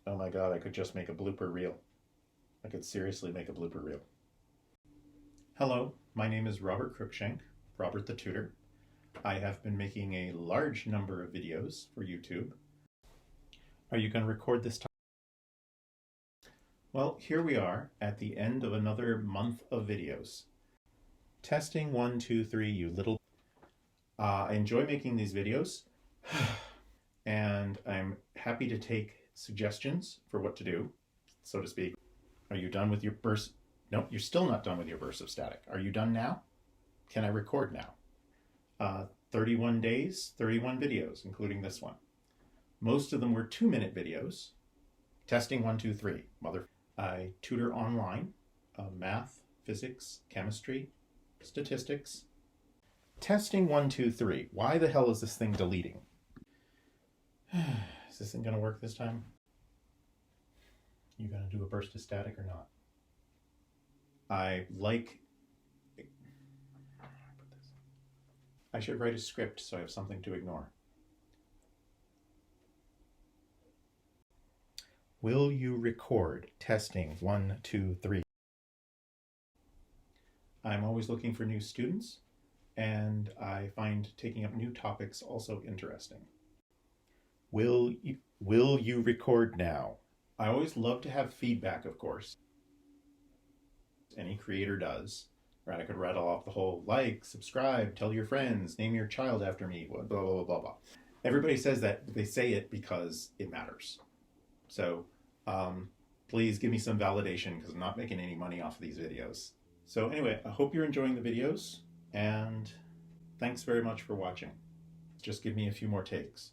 Oh my god, I could just make a blooper reel. I could seriously make a blooper reel. Hello, my name is Robert Cruikshank, Robert the Tutor. I have been making a large number of videos for YouTube. Are you going to record this time? Well, here we are at the end of another month of videos. Testing 1, 2, 3, you little... I enjoy making these videos and I'm happy to take suggestions for what to do, so to speak. Are you done with your burst? No, you're still not done with your burst of static. Are you done now? Can I record now? 31 days, 31 videos, including this one. Most of them were 2-minute videos. Testing 1, 2, 3. I tutor online, math, physics, chemistry, statistics. Testing 1, 2, 3. Why the hell is this thing deleting? Is this thing going to work this time? You going to do a burst of static or not? I should write a script so I have something to ignore. Will you record? Testing 1, 2, 3. I'm always looking for new students, and I find taking up new topics also interesting. Will you record now? I always love to have feedback, of course. Any creator does. Right? I could rattle off the whole like, subscribe, tell your friends, name your child after me, blah, blah, blah, blah, blah. Everybody says that. They say it because it matters. So please give me some validation because I'm not making any money off of these videos. So anyway, I hope you're enjoying the videos and thanks very much for watching. Just give me a few more takes.